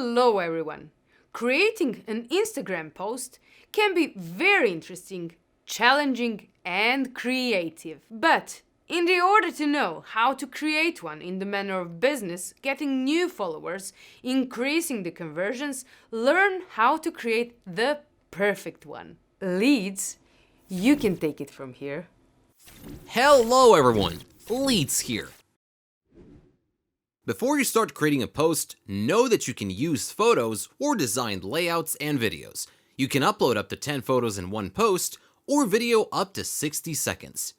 Hello everyone! Creating an Instagram post can be very interesting, challenging and creative. But in the order to know how to create one in the manner of business, getting new followers, increasing the conversions, learn how to create the perfect one. Leads, you can take it from here. Hello everyone, Leeds here. Before you start creating a post, know that you can use photos or designed layouts and videos. You can upload up to 10 photos in one post or video up to 60 seconds.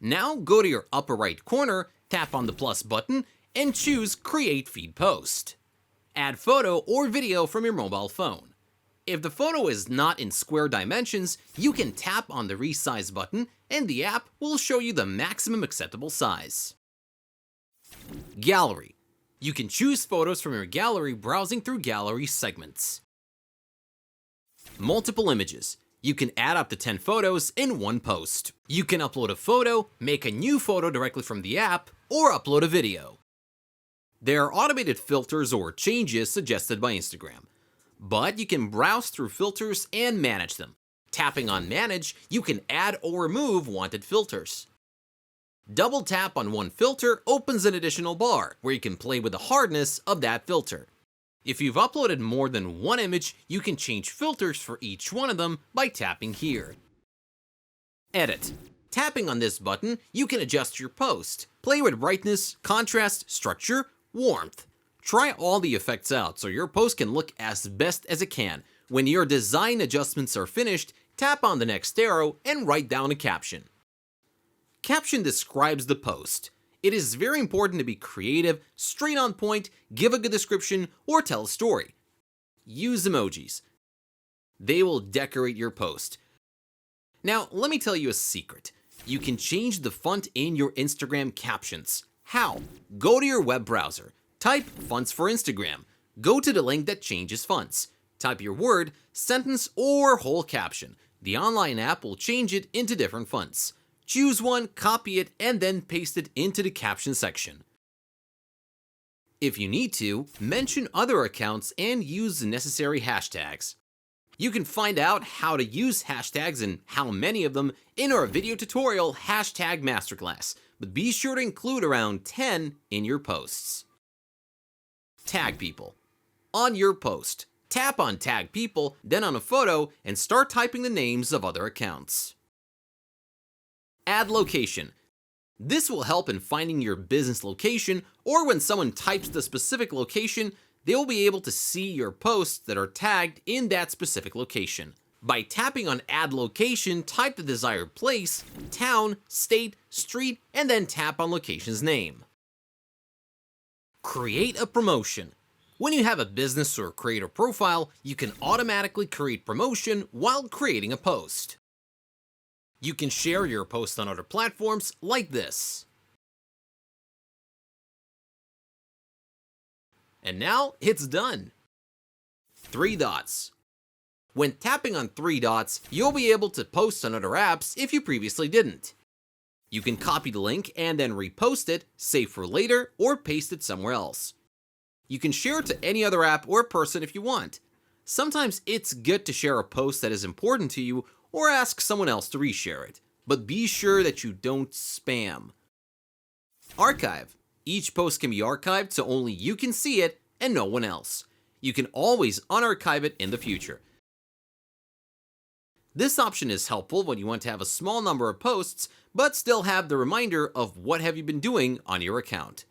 Now go to your upper right corner, tap on the plus button, and choose Create Feed Post. Add photo or video from your mobile phone. If the photo is not in square dimensions, you can tap on the resize button and the app will show you the maximum acceptable size. Gallery. You can choose photos from your gallery browsing through gallery segments. Multiple images. You can add up to 10 photos in one post. You can upload a photo, make a new photo directly from the app, or upload a video. There are automated filters or changes suggested by Instagram, but you can browse through filters and manage them. Tapping on Manage, you can add or remove wanted filters. Double tap on one filter opens an additional bar where you can play with the hardness of that filter. If you've uploaded more than one image, you can change filters for each one of them by tapping here. Edit. Tapping on this button, you can adjust your post. Play with brightness, contrast, structure, warmth. Try all the effects out so your post can look as best as it can. When your design adjustments are finished, tap on the next arrow and write down a caption. Caption describes the post. It is very important to be creative, straight on point, give a good description, or tell a story. Use emojis. They will decorate your post. Now, let me tell you a secret. You can change the font in your Instagram captions. How? Go to your web browser. Type fonts for Instagram. Go to the link that changes fonts. Type your word, sentence, or whole caption. The online app will change it into different fonts. Choose one, copy it, and then paste it into the caption section. If you need to, mention other accounts and use the necessary hashtags. You can find out how to use hashtags and how many of them in our video tutorial Hashtag Masterclass, but be sure to include around 10 in your posts. Tag people. On your post, tap on Tag People, then on a photo, and start typing the names of other accounts. Add location. This will help in finding your business location, or when someone types the specific location, they will be able to see your posts that are tagged in that specific location. By tapping on Add Location, type the desired place, town, state, street, and then tap on location's name. Create a promotion. When you have a business or creator profile, you can automatically create promotion while creating a post. You can share your post on other platforms like this. And now it's done. 3 dots. When tapping on 3 dots, you'll be able to post on other apps if you previously didn't. You can copy the link and then repost it, save for later, or paste it somewhere else. You can share it to any other app or person if you want. Sometimes it's good to share a post that is important to you or ask someone else to reshare it, but be sure that you don't spam. Archive. Each post can be archived so only you can see it and no one else. You can always unarchive it in the future. This option is helpful when you want to have a small number of posts, but still have the reminder of what have you been doing on your account.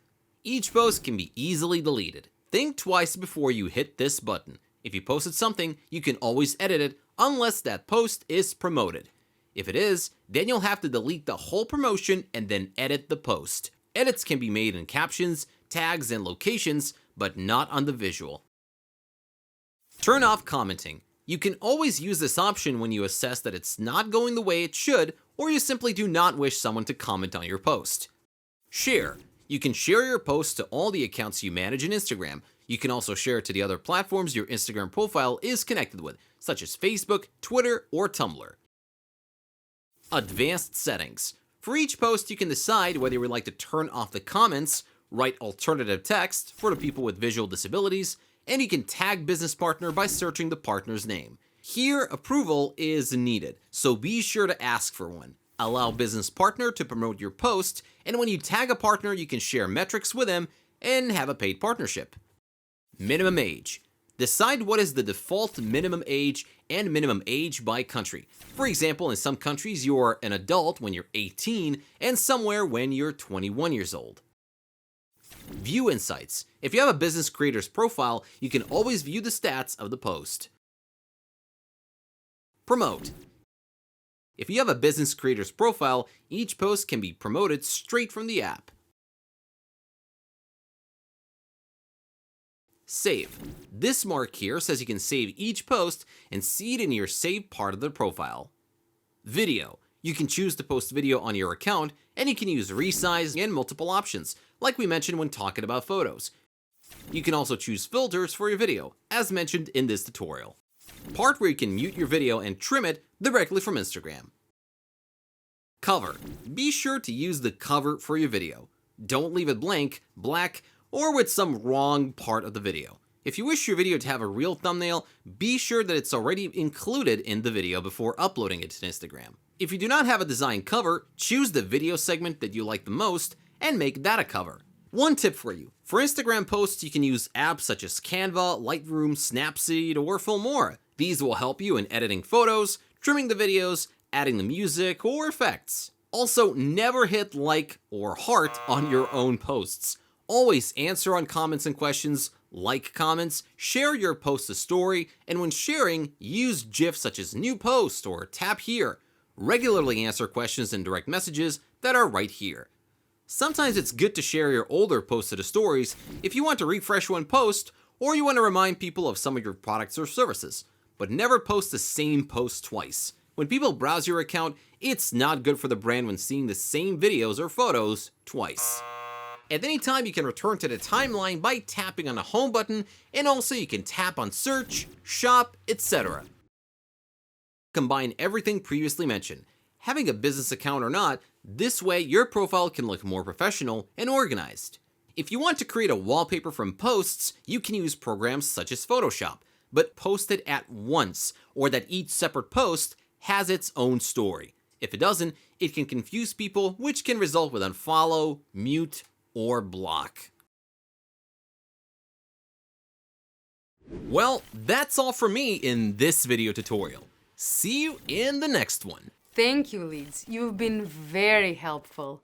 Each post can be easily deleted. Think twice before you hit this button. If you posted something, you can always edit it unless that post is promoted. If it is, then you'll have to delete the whole promotion and then edit the post. Edits can be made in captions, tags, and locations, but not on the visual. Turn off commenting. You can always use this option when you assess that it's not going the way it should, or you simply do not wish someone to comment on your post. Share. You can share your post to all the accounts you manage in Instagram. You can also share it to the other platforms your Instagram profile is connected with, such as Facebook, Twitter, or Tumblr. Advanced settings. For each post, you can decide whether you would like to turn off the comments, write alternative text for the people with visual disabilities, and you can tag business partner by searching the partner's name. Here, approval is needed, so be sure to ask for one. Allow business partner to promote your post, and when you tag a partner, you can share metrics with them and have a paid partnership. Minimum age. Decide what is the default minimum age and minimum age by country. For example, in some countries, you're an adult when you're 18 and somewhere when you're 21 years old. View insights. If you have a business creator's profile, you can always view the stats of the post. Promote. If you have a business creator's profile, each post can be promoted straight from the app. Save. This mark here says you can save each post and see it in your saved part of the profile. Video. You can choose to post video on your account, and you can use resize and multiple options, like we mentioned when talking about photos. You can also choose filters for your video, as mentioned in this tutorial. Part where you can mute your video and trim it directly from Instagram. Cover. Be sure to use the cover for your video. Don't leave it blank, black, or with some wrong part of the video. If you wish your video to have a real thumbnail, be sure that it's already included in the video before uploading it to Instagram. If you do not have a designed cover, choose the video segment that you like the most and make that a cover. One tip for you. For Instagram posts, you can use apps such as Canva, Lightroom, Snapseed, or Filmora. These will help you in editing photos, trimming the videos, adding the music, or effects. Also, never hit like or heart on your own posts. Always answer on comments and questions, like comments, share your post a story, and when sharing, use GIFs such as new post or tap here. Regularly answer questions in direct messages that are right here. Sometimes it's good to share your older posted stories if you want to refresh one post or you want to remind people of some of your products or services. But never post the same post twice. When people browse your account, it's not good for the brand when seeing the same videos or photos twice. At any time, you can return to the timeline by tapping on the home button, and also you can tap on search, shop, etc. Combine everything previously mentioned. Having a business account or not, this way your profile can look more professional and organized. If you want to create a wallpaper from posts, you can use programs such as Photoshop, but post it at once, or that each separate post has its own story. If it doesn't, it can confuse people, which can result with unfollow, mute, or block. Well, that's all for me in this video tutorial. See you in the next one. Thank you, Leeds. You've been very helpful.